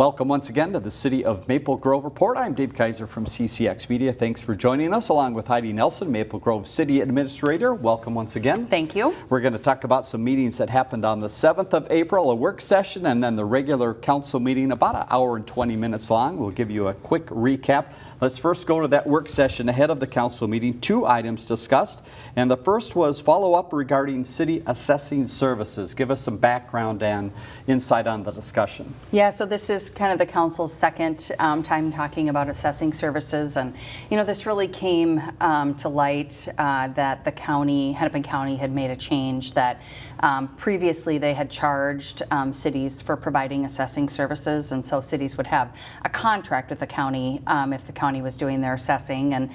Welcome once again to the City of Maple Grove Report. I'm Dave Kaiser from CCX Media. Thanks for joining us, along with Heidi Nelson, Maple Grove City Administrator. Welcome once again. Thank you. We're going to talk about some meetings that happened on the 7th of April, a work session, and then the regular council meeting, about an hour and 20 minutes long. We'll give you a quick recap. Let's first go to that work session ahead of the council meeting. 2 items discussed, and the first was follow-up regarding city assessing services. Give us some background and insight on the discussion. Yeah, so this is kind of the council's second time talking about assessing services, and this really came to light that the county, Hennepin County, had made a change that previously they had charged cities for providing assessing services, and so cities would have a contract with the county if the county was doing their assessing. And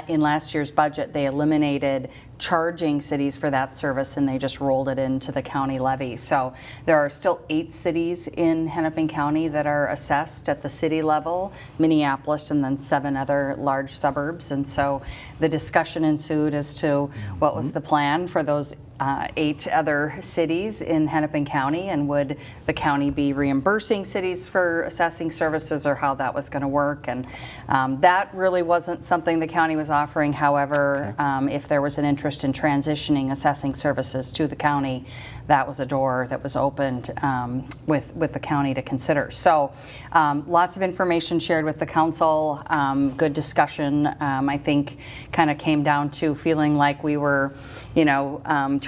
in last year's budget, they eliminated charging cities for that service, and they just rolled it into the county levy. So there are still 8 cities in Hennepin County that are assessed at the city level, Minneapolis, and then 7 other large suburbs. And so the discussion ensued as to what was the plan for those 8 other cities in Hennepin County, and would the county be reimbursing cities for assessing services, or how that was going to work. And that really wasn't something the county was offering. However, if there was an interest in transitioning assessing services to the county, that was a door that was opened with the county to consider. So lots of information shared with the council, good discussion. I think kind of came down to feeling like we were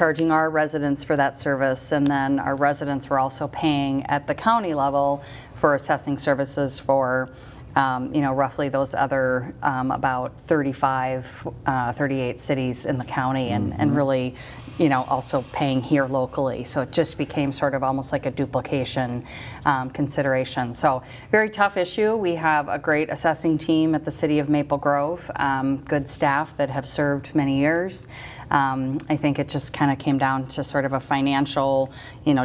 charging our residents for that service, and then our residents were also paying at the county level for assessing services for roughly those other about 38 cities in the county, and really also paying here locally. So it just became sort of almost like a duplication consideration. So very tough issue. We have a great assessing team at the City of Maple Grove, good staff that have served many years. I think it just kind of came down to sort of a financial,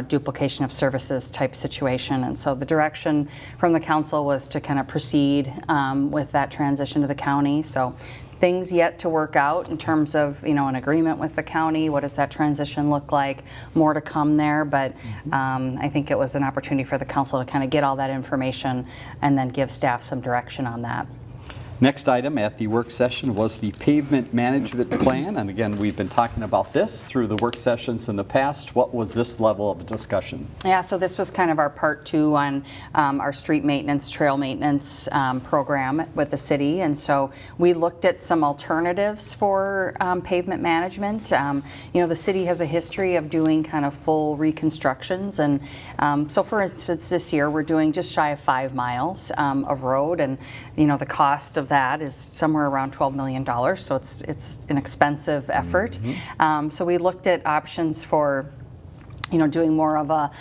duplication of services type situation. And so the direction from the council was to kind of proceed with that transition to the county. So things yet to work out in terms of an agreement with the county. What does that transition look like? More to come there, but I think it was an opportunity for the council to kind of get all that information and then give staff some direction on that. Next item at the work session was the pavement management plan, and again, we've been talking about this through the work sessions in the past. What was this level of discussion? Yeah, so this was kind of our part 2 on our street maintenance, trail maintenance program with the city, and so we looked at some alternatives for pavement management. The city has a history of doing kind of full reconstructions, and so for instance this year we're doing just shy of 5 miles of road, and the cost of that is somewhere around $12 million, so it's an expensive effort. So we looked at options for doing more of a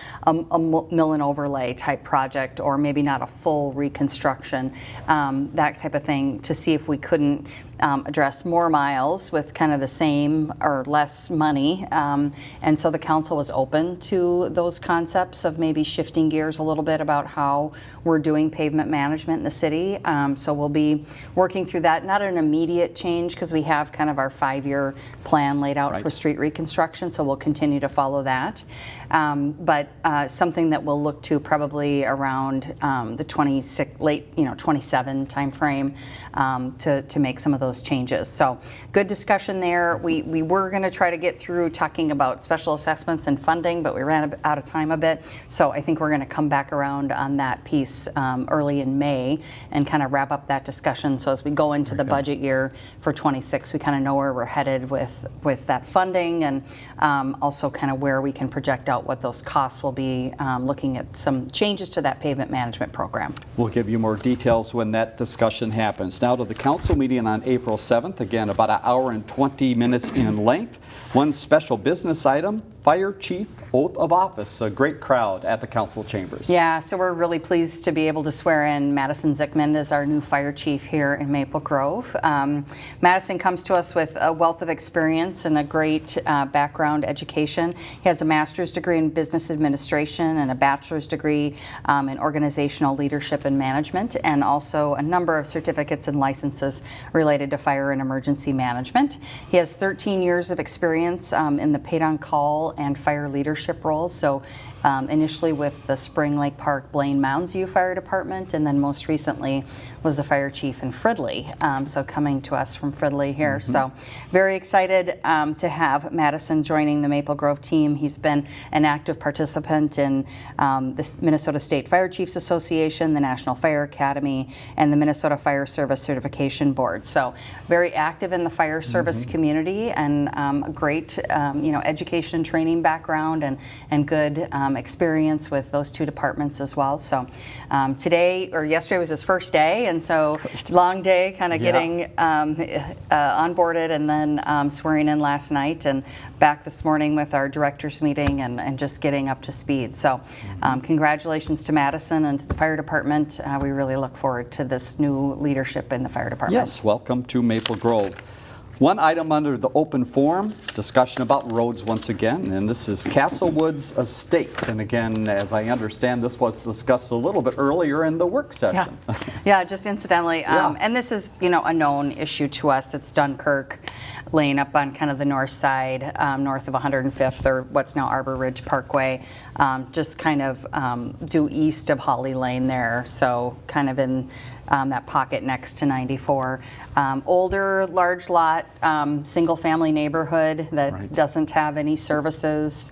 mill and overlay type project, or maybe not a full reconstruction, that type of thing, to see if we couldn't address more miles with kind of the same or less money. And so the council was open to those concepts of maybe shifting gears a little bit about how we're doing pavement management in the city. So we'll be working through that. Not an immediate change, because we have kind of our 5-year plan laid out for street reconstruction, so we'll continue to follow that. But something that we'll look to probably around the 27 timeframe to make some of those changes. So good discussion there. We were going to try to get through talking about special assessments and funding, but we ran out of time a bit. So I think we're going to come back around on that piece early in May and kind of wrap up that discussion. So as we go into the budget year for 26, we kind of know where we're headed with that funding, and also kind of where we can project out what those costs will be, looking at some changes to that pavement management program. We'll give you more details when that discussion happens. Now to the council meeting on April 7th, again about an hour and 20 minutes in length. One special business item, Fire Chief Oath of Office. A great crowd at the council chambers. Yeah, so we're really pleased to be able to swear in Madison Zickman as our new fire chief here in Maple Grove. Madison comes to us with a wealth of experience and a great background education. He has a master's degree in business administration and a bachelor's degree in organizational leadership and management, and also a number of certificates and licenses related to fire and emergency management. He has 13 years of experience in the paid-on-call and fire leadership roles. So initially with the Spring Lake Park Blaine Mounds View Fire Department, and then most recently was the fire chief in Fridley. So coming to us from Fridley here. So very excited to have Madison joining the Maple Grove team. He's been an active participant in the Minnesota State Fire Chiefs Association, the National Fire Academy, and the Minnesota Fire Service Certification Board. So very active in the fire service community, and a great education and training background, and good experience with those two departments as well. So today, or yesterday, was his first day, and so long day kind of getting onboarded, and then swearing in last night, and back this morning with our directors meeting, and just getting up to speed. So congratulations to Madison and to the fire department. We really look forward to this new leadership in the fire department. Yes, welcome to Maple Grove. One item under the open forum, discussion about roads once again, and this is Castlewoods Estates. And again, as I understand, this was discussed a little bit earlier in the work session. Yeah, just incidentally. And this is, a known issue to us. It's Dunkirk Lane up on kind of the north side, north of 105th, or what's now Arbor Ridge Parkway, just kind of due east of Holly Lane there. So kind of in that pocket next to 94. Older, large lot, single family neighborhood that doesn't have any services,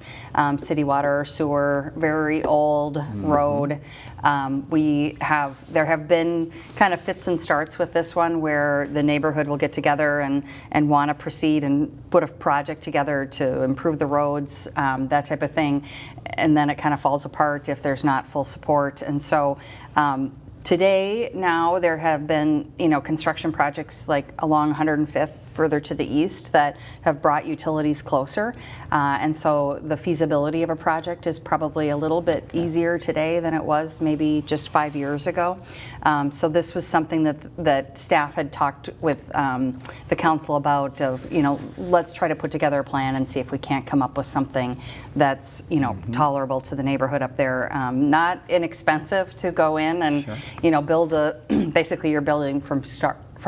city water or sewer, very old road. There have been kind of fits and starts with this one, where the neighborhood will get together and want to proceed and put a project together to improve the roads, that type of thing, and then it kind of falls apart if there's not full support. And so today, now, there have been, construction projects like along 105th, further to the east, that have brought utilities closer. And so the feasibility of a project is probably a little bit easier today than it was maybe just 5 years ago. So this was something that staff had talked with the council about, let's try to put together a plan and see if we can't come up with something that's, tolerable to the neighborhood up there. Not inexpensive to go in and, build basically you're building from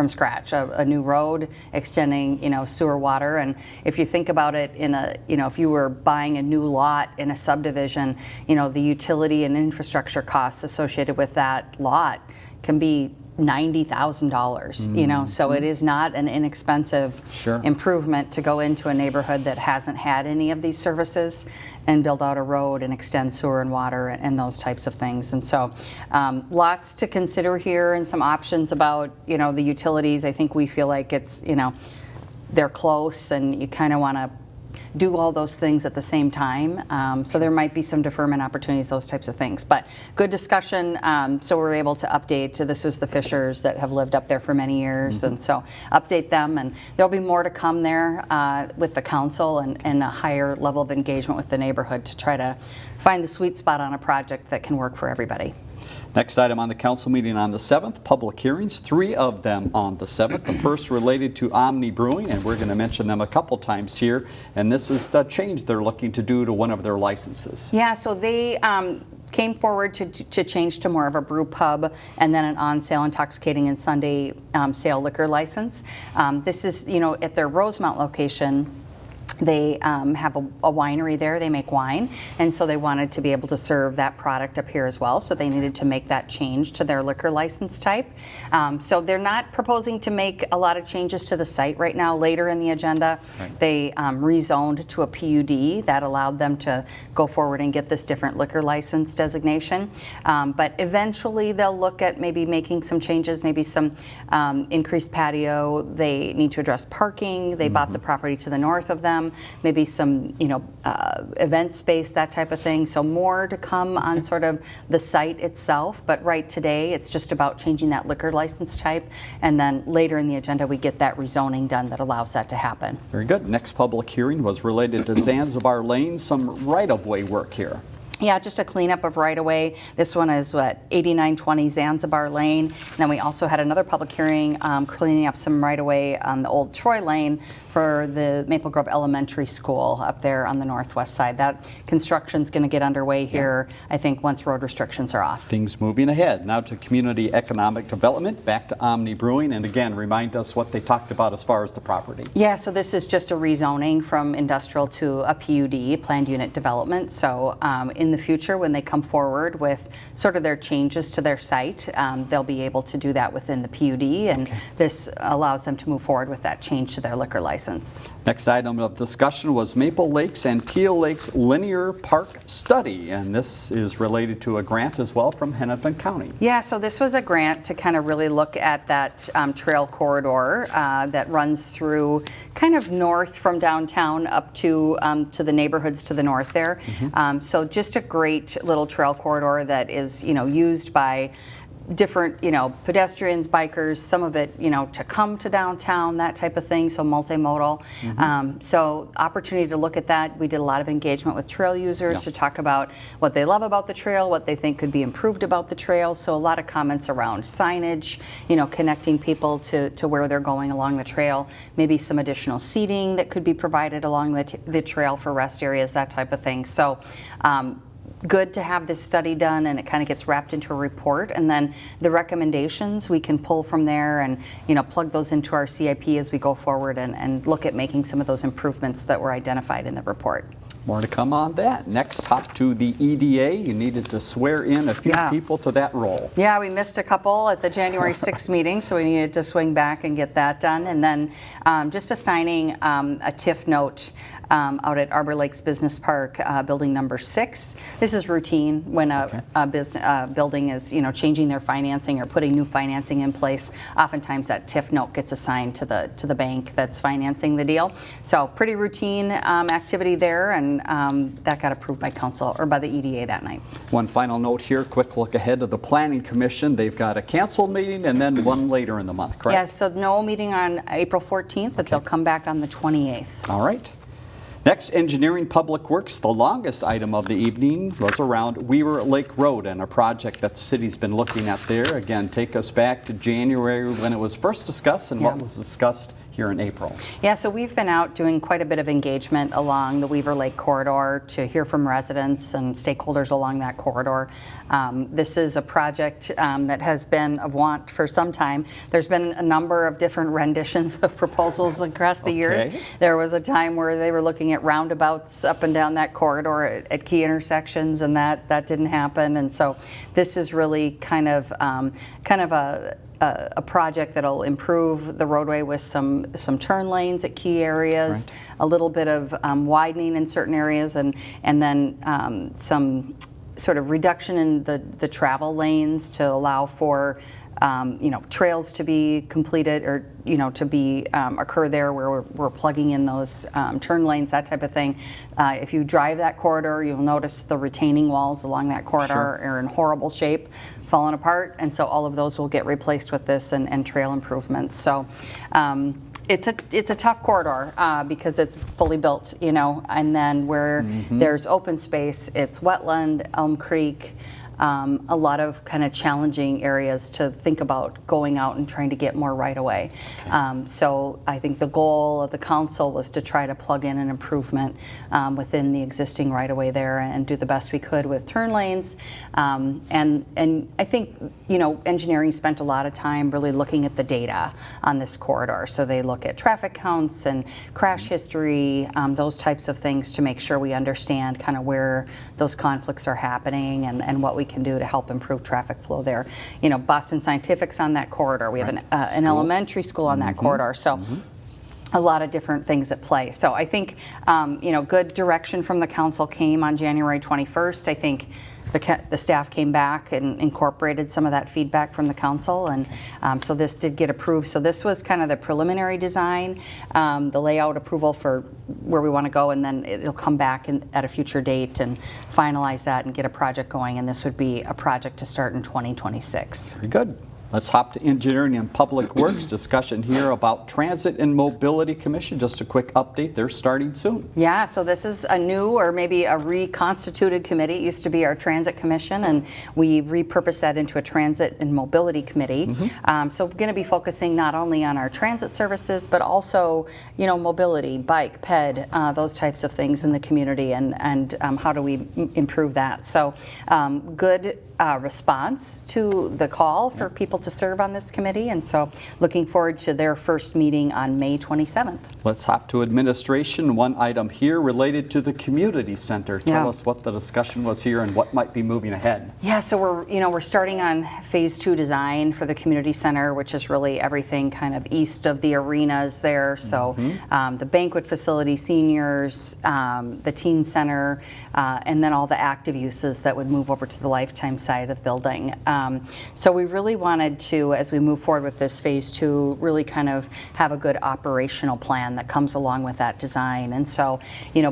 scratch, a new road, extending, sewer, water. And if you think about it if you were buying a new lot in a subdivision, the utility and infrastructure costs associated with that lot can be $90,000, so it is not an inexpensive improvement to go into a neighborhood that hasn't had any of these services and build out a road and extend sewer and water and those types of things. And so lots to consider here, and some options about, the utilities. I think we feel like it's, they're close, and you kind of want to do all those things at the same time. So there might be some deferment opportunities, those types of things. But good discussion. So we're able to update. This was the Fishers that have lived up there for many years. And so update them. And there'll be more to come there with the council, and a higher level of engagement with the neighborhood to try to find the sweet spot on a project that can work for everybody. Next item on the council meeting on the 7th, public hearings, 3 of them on the 7th. The first related to Omni Brewing, and we're going to mention them a couple times here. And this is the change they're looking to do to one of their licenses. Yeah, so they came forward to change to more of a brew pub, and then an on-sale intoxicating and Sunday sale liquor license. This is, at their Rosemount location. They have a winery there. They make wine, and so they wanted to be able to serve that product up here as well. So they needed to make that change to their liquor license type. So they're not proposing to make a lot of changes to the site right now. Later in the agenda, they rezoned to a PUD that allowed them to go forward and get this different liquor license designation. But eventually, they'll look at maybe making some changes, maybe some increased patio. They need to address parking. They bought the property to the north of them. Maybe some, event space, that type of thing. So more to come on sort of the site itself. But right today, it's just about changing that liquor license type. And then later in the agenda, we get that rezoning done that allows that to happen. Very good. Next public hearing was related to Zanzibar Lane, some right-of-way work here. Yeah, just a cleanup of right-of-way. This one is 8920 Zanzibar Lane. And then we also had another public hearing cleaning up some right-of-way on the old Troy Lane for the Maple Grove Elementary School up there on the northwest side. That construction's going to get underway here, I think, once road restrictions are off. Things moving ahead. Now to community economic development, back to Omni Brewing, and again, remind us what they talked about as far as the property. Yeah, so this is just a rezoning from industrial to a PUD, planned unit development. So in the future, when they come forward with sort of their changes to their site, they'll be able to do that within the PUD, and this allows them to move forward with that change to their liquor license. Next item of discussion was Maple Lakes and Teal Lakes Linear Park Study, and this is related to a grant as well from Hennepin County. Yeah, so this was a grant to kind of really look at that trail corridor that runs through kind of north from downtown up to the neighborhoods to the north there. So just a great little trail corridor that is, used by different, pedestrians, bikers, some of it, to come to downtown, that type of thing, so multimodal. So opportunity to look at that. We did a lot of engagement with trail users to talk about what they love about the trail, what they think could be improved about the trail. So a lot of comments around signage, connecting people to where they're going along the trail, maybe some additional seating that could be provided along the trail for rest areas, that type of thing. So good to have this study done, and it kind of gets wrapped into a report, and then the recommendations we can pull from there and plug those into our CIP as we go forward and look at making some of those improvements that were identified in the report. More to come on that. Next, talk to the EDA. You needed to swear in a few people to that role. Yeah, we missed a couple at the January 6th meeting, so we needed to swing back and get that done. And then just assigning a TIF note out at Arbor Lakes Business Park, building number 6. This is routine when a building is changing their financing or putting new financing in place. Oftentimes that TIF note gets assigned to the bank that's financing the deal. So pretty routine activity there, and that got approved by council or by the EDA that night. One final note here, quick look ahead to the Planning Commission. They've got a canceled meeting and then one later in the month, correct? Yes, so no meeting on April 14th, but they'll come back on the 28th. All right. Next, Engineering Public Works. The longest item of the evening was around Weaver Lake Road and a project that the city's been looking at there. Again, take us back to January when it was first discussed and what was discussed here in April. Yeah, so we've been out doing quite a bit of engagement along the Weaver Lake corridor to hear from residents and stakeholders along that corridor. This is a project that has been of want for some time. There's been a number of different renditions of proposals across the years. There was a time where they were looking at roundabouts up and down that corridor at key intersections, and that didn't happen. And so this is really kind of a project that'll improve the roadway with some turn lanes at key areas, a little bit of widening in certain areas, and then some sort of reduction in the travel lanes to allow for trails to be completed or to be occur there where we're plugging in those turn lanes, that type of thing. If you drive that corridor, you'll notice the retaining walls along that corridor are in horrible shape, falling apart, and so all of those will get replaced with this and trail improvements. So it's a tough corridor because it's fully built, and then where there's open space, it's wetland, Elm Creek, a lot of kind of challenging areas to think about going out and trying to get more right away. So I think the goal of the council was to try to plug in an improvement within the existing right away there and do the best we could with turn lanes. And I think, engineering spent a lot of time really looking at the data on this corridor. So they look at traffic counts and crash history, those types of things to make sure we understand kind of where those conflicts are happening and what we can do to help improve traffic flow there. Boston Scientific's on that corridor. We have an elementary school on that corridor. So a lot of different things at play. So I think, good direction from the council came on January 21st. I think the staff came back and incorporated some of that feedback from the council, and so this did get approved. So this was kind of the preliminary design, the layout approval for where we want to go, and then it'll come back at a future date and finalize that and get a project going, and this would be a project to start in 2026. Very good. Let's hop to Engineering and Public Works. Discussion here about Transit and Mobility Commission. Just a quick update. They're starting soon. Yeah, so this is a new or maybe a reconstituted committee. It used to be our Transit Commission, and we repurposed that into a Transit and Mobility Committee. So we're going to be focusing not only on our transit services, but also, mobility, bike, ped, those types of things in the community, and how do we improve that. So good response to the call for people to serve on this committee, and so looking forward to their first meeting on May 27th. Let's hop to administration. One item here related to the community center. Tell us what the discussion was here and what might be moving ahead. Yeah, so we're starting on phase 2 design for the community center, which is really everything kind of east of the arenas there. So the banquet facility, seniors, the teen center, and then all the active uses that would move over to the Lifetime side of the building. So we really wanted to, as we move forward with this phase 2, really kind of have a good operational plan that comes along with that design. And so,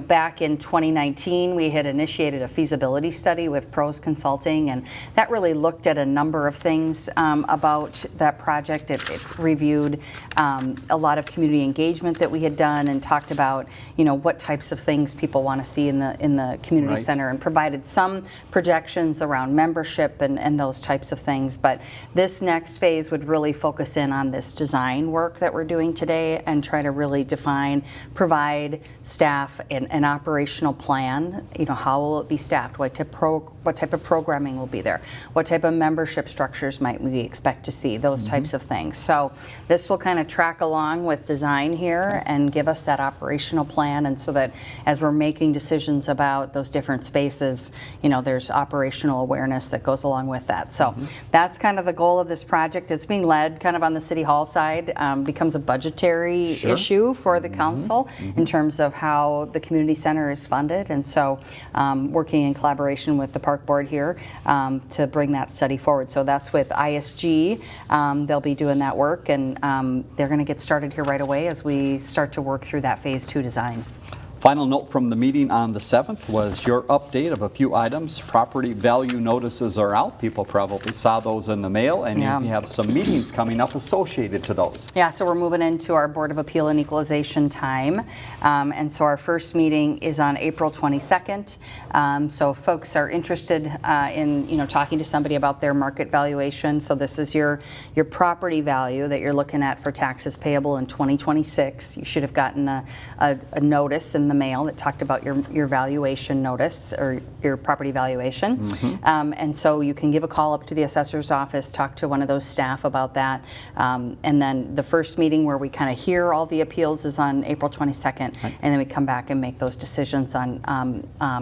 back in 2019, we had initiated a feasibility study with Pros Consulting, and that really looked at a number of things about that project. It reviewed a lot of community engagement that we had done and talked about, what types of things people want to see in the community center, and provided some projections around membership and those types of things. But this next phase would really focus in on this design work that we're doing today and try to really define, provide staff an operational plan. How will it be staffed? What type of programming will be there? What type of membership structures might we expect to see? Those types of things. So this will kind of track along with design here and give us that operational plan, and so that as we're making decisions about those different spaces, there's operational awareness that goes along with that. So that's kind of the goal of this project. It's being led kind of on the City Hall side, becomes a budgetary issue for the council in terms of how the community center is funded, and so working in collaboration with the Park Board here to bring that study forward. So that's with ISG. They'll be doing that work, and they're going to get started here right away as we start to work through that phase 2 design. Final note from the meeting on the 7th was your update of a few items. Property value notices are out. People probably saw those in the mail, and you have some meetings coming up associated to those. Yeah, so we're moving into our Board of Appeal and Equalization time, and so our first meeting is on April 22nd. So if folks are interested in talking to somebody about their market valuation, so this is your property value that you're looking at for taxes payable in 2026. You should have gotten a notice in the mail that talked about your valuation notice or your property valuation. And so you can give a call up to the assessor's office, talk to one of those staff about that. And then the first meeting where we kind of hear all the appeals is on April 22nd. And then we come back and make those decisions on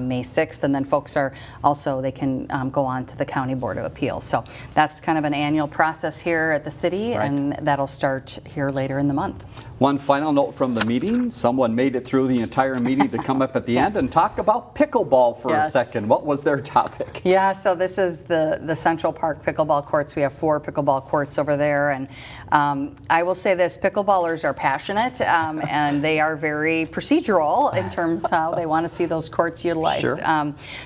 May 6th. And then folks are also, they can go on to the County Board of Appeals. So that's kind of an annual process here at the city, and that'll start here later in the month. One final note from the meeting. Someone made it through the entire meeting to come up at the end and talk about pickleball for a second. What was their topic? Yeah, so this is the Central Park pickleball courts. We have 4 pickleball courts over there, and I will say this, pickleballers are passionate, and they are very procedural in terms of how they want to see those courts utilized.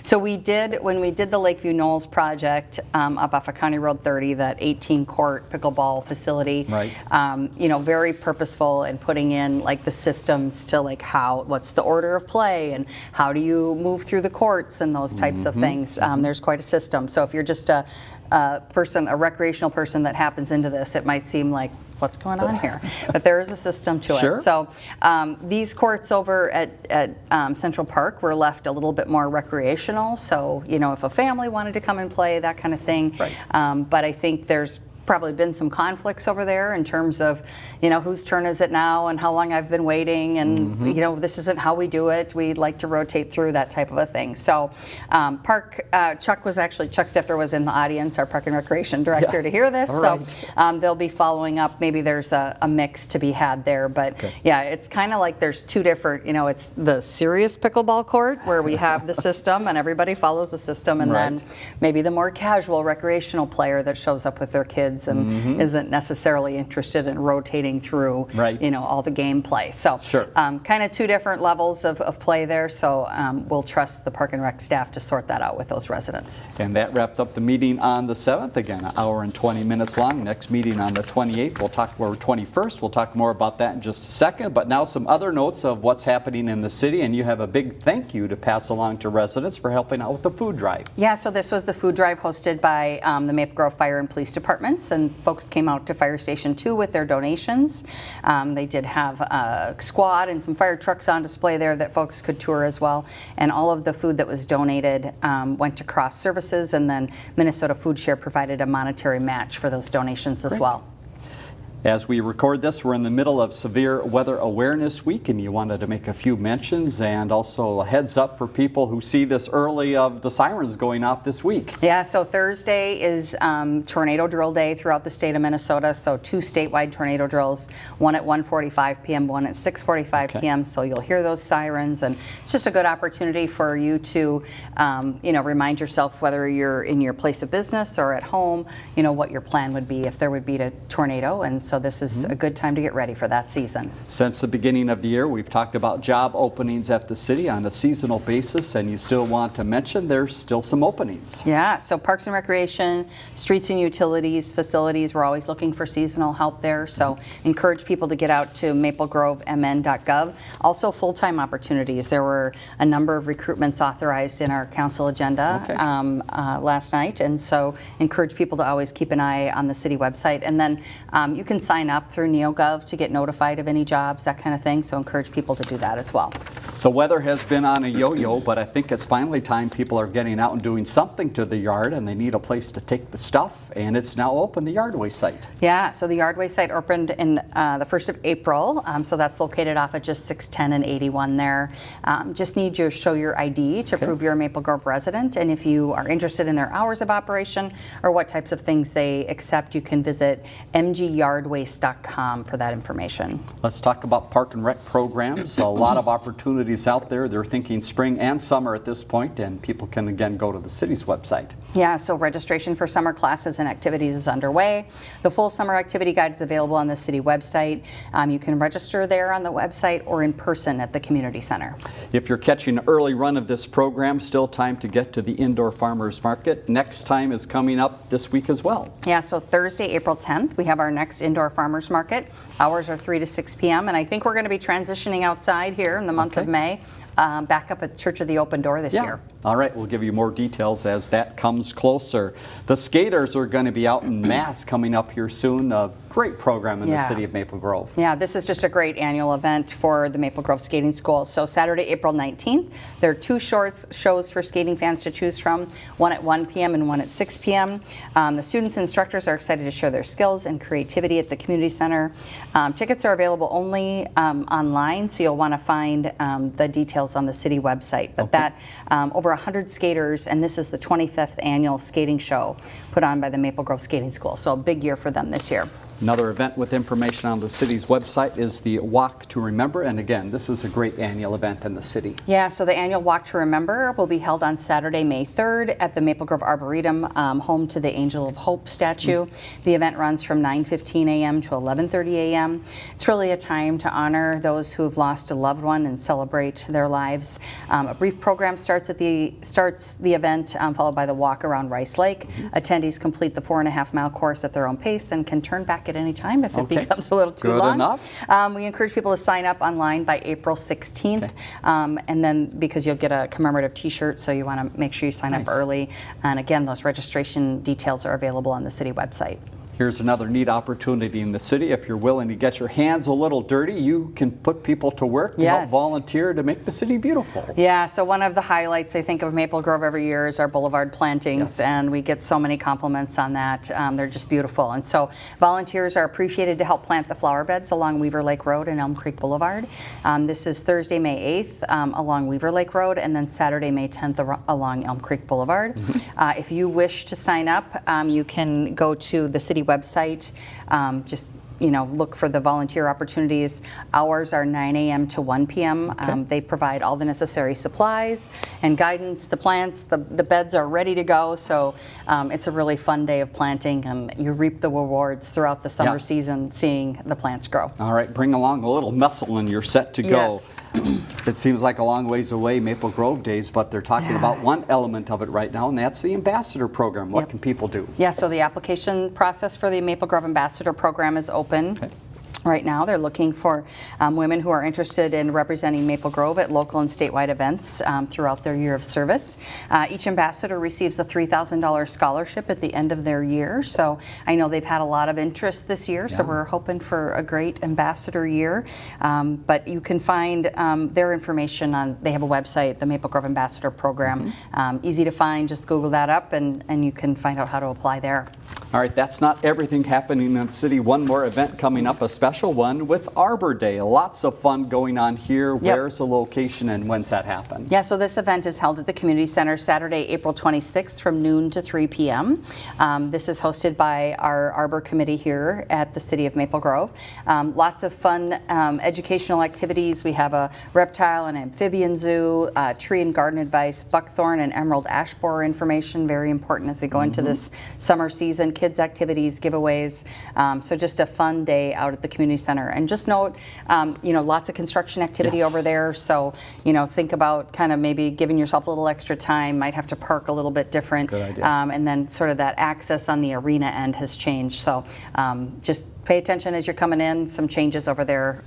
So when we did the Lakeview Knolls project up off of County Road 30, that 18-court pickleball facility, very purposeful in putting in like the systems to like what's the order of play and how do you move through the courts and those types of things. There's quite a system. So if you're just a recreational person that happens into this, it might seem like, what's going on here? But there is a system to it. So these courts over at Central Park were left a little bit more recreational. So, if a family wanted to come and play, that kind of thing. But I think there's probably been some conflicts over there in terms of, whose turn is it now and how long I've been waiting, and this isn't how we do it. We like to rotate through, that type of a thing. So Chuck Stifter was in the audience, our Park and Recreation Director, to hear this. So they'll be following up. Maybe there's a mix to be had there, but it's kind of like there's 2 different, it's the serious pickleball court where we have the system and everybody follows the system, and then maybe the more casual recreational player that shows up with their kids kids and isn't necessarily interested in rotating through, Right. all the gameplay. So Sure. kind of two different levels of play there. So we'll trust the Park and Rec staff to sort that out with those residents. And that wrapped up the meeting on the 7th. Again, an hour and 20 minutes long. Next meeting on the 28th. We'll talk, or 21st. We'll talk more about that in just a second. But now some other notes of what's happening in the city. And you have a big thank you to pass along to residents for helping out with the food drive. Yeah, so this was the food drive hosted by the Maple Grove Fire and Police Departments, and folks came out to Fire Station 2 with their donations. They did have a squad and some fire trucks on display there that folks could tour as well. And all of the food that was donated went to Cross Services, and then Minnesota Food Share provided a monetary match for those donations as well. As we record this, we're in the middle of Severe Weather Awareness Week, and you wanted to make a few mentions and also a heads up for people who see this early of the sirens going off this week. Yeah, so Thursday is tornado drill day throughout the state of Minnesota, so 2 statewide tornado drills, one at 1:45 p.m., one at 6:45 p.m., so you'll hear those sirens, and it's just a good opportunity for you to, remind yourself whether you're in your place of business or at home, what your plan would be if there would be a tornado, and so this is a good time to get ready for that season. Since the beginning of the year, we've talked about job openings at the city on a seasonal basis, and you still want to mention there's still some openings. Yeah, so Parks and Recreation, Streets and Utilities, Facilities, we're always looking for seasonal help there, so encourage people to get out to maplegrovemn.gov. Also full-time opportunities. There were a number of recruitments authorized in our council agenda last night, and so encourage people to always keep an eye on the city website. And then you can sign up through NeoGov to get notified of any jobs, that kind of thing, so encourage people to do that as well. The weather has been on a yo-yo, but I think it's finally time people are getting out and doing something to the yard, and they need a place to take the stuff, and it's now open, the Yardway site. Yeah, so the Yardway site opened in the 1st of April, so that's located off of just 610 and 81 there. Just need you to show your ID to prove you're a Maple Grove resident, and if you are interested in their hours of operation or what types of things they accept, you can visit mgyardwaste.com for that information. Let's talk about Park and Rec programs. A lot of opportunities out there. They're thinking spring and summer at this point, and people can again go to the city's website. Yeah, so registration for summer classes and activities is underway. The full summer activity guide is available on the city website. You can register there on the website or in person at the community center. If you're catching an early run of this program, still time to get to the Indoor Farmers Market. Next time is coming up this week as well. Yeah, so Thursday, April 10th, we have our next Indoor Farmers Market. Hours are 3 to 6 p.m. and I think we're going to be transitioning outside here in the month of May. Back up at Church of the Open Door this year. All right, we'll give you more details as that comes closer. The skaters are going to be out in mass coming up here soon. A great program in the city of Maple Grove. Yeah, this is just a great annual event for the Maple Grove Skating School. So Saturday, April 19th, there are 2 shows for skating fans to choose from, one at 1 p.m. and one at 6 p.m. The students and instructors are excited to share their skills and creativity at the community center. Tickets are available only online, so you'll want to find the details on the city website. But over 100 skaters, and this is the 25th annual skating show put on by the Maple Grove Skating School. So a big year for them this year. Another event with information on the city's website is the Walk to Remember, and again, this is a great annual event in the city. Yeah, so the annual Walk to Remember will be held on Saturday, May 3rd at the Maple Grove Arboretum, home to the Angel of Hope statue. The event runs from 9:15 a.m. to 11:30 a.m. It's really a time to honor those who have lost a loved one and celebrate their lives. A brief program starts the event, followed by the walk around Rice Lake. Attendees complete the 4.5-mile course at their own pace and can turn back at any time if it becomes a little too long. Enough. We encourage people to sign up online by April 16th, and then because you'll get a commemorative t-shirt, so you want to make sure you sign up early. And again, those registration details are available on the city website. Here's another neat opportunity in the city. If you're willing to get your hands a little dirty, you can put people to work to help volunteer to make the city beautiful. Yeah, so one of the highlights, I think, of Maple Grove every year is our boulevard plantings, and we get so many compliments on that. They're just beautiful. And so volunteers are appreciated to help plant the flower beds along Weaver Lake Road and Elm Creek Boulevard. This is Thursday, May 8th along Weaver Lake Road, and then Saturday, May 10th along Elm Creek Boulevard. If you wish to sign up, you can go to the city website, just look for the volunteer opportunities. Hours are 9 a.m. to 1 p.m. Okay. They provide all the necessary supplies and guidance. The plants, the beds are ready to go. So it's a really fun day of planting, and you reap the rewards throughout the summer season, seeing the plants grow. All right, bring along a little muscle and you're set to go. Yes. It seems like a long ways away, Maple Grove Days, but they're talking about one element of it right now, and that's the ambassador program. What can people do? Yeah, so the application process for the Maple Grove Ambassador Program is open. Okay. Right now, they're looking for women who are interested in representing Maple Grove at local and statewide events throughout their year of service. Each ambassador receives a $3,000 scholarship at the end of their year. So I know they've had a lot of interest this year, so we're hoping for a great ambassador year. But you can find their information on, they have a website, the Maple Grove Ambassador Program. Easy to find, just Google that up and you can find out how to apply there. All right, that's not everything happening in the city. One more event coming up, a special one with Arbor Day. Lots of fun going on here. Where's the location and when's that happen? Yeah, so this event is held at the Community Center Saturday, April 26th from noon to 3 p.m. This is hosted by our Arbor Committee here at the City of Maple Grove. Lots of fun educational activities. We have a reptile and amphibian zoo, tree and garden advice, buckthorn and emerald ash borer information, very important as we go into this summer season, kids activities, giveaways. So just a fun day out at the Community Center. And just note, lots of construction activity over there. So, think about kind of maybe giving yourself a little extra time, might have to park a little bit different. Good idea. And then sort of that access on the arena end has changed. So just pay attention as you're coming in, some changes over there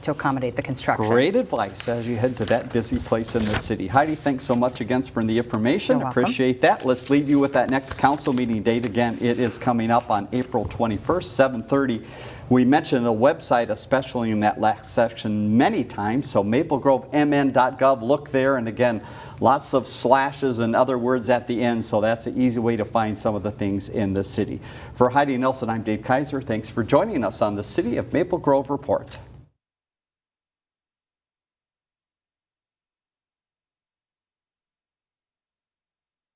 to accommodate the construction. Great advice as you head to that busy place in the city. Heidi, thanks so much again for the information. You're welcome. Appreciate that. Let's leave you with that next council meeting date. Again, it is coming up on April 21st, 7:30. We mentioned the website, especially in that last section, many times. So maplegrovemn.gov, look there. And again, lots of slashes and other words at the end. So that's an easy way to find some of the things in the city. For Heidi Nelson, I'm Dave Kaiser. Thanks for joining us on the City of Maple Grove Report.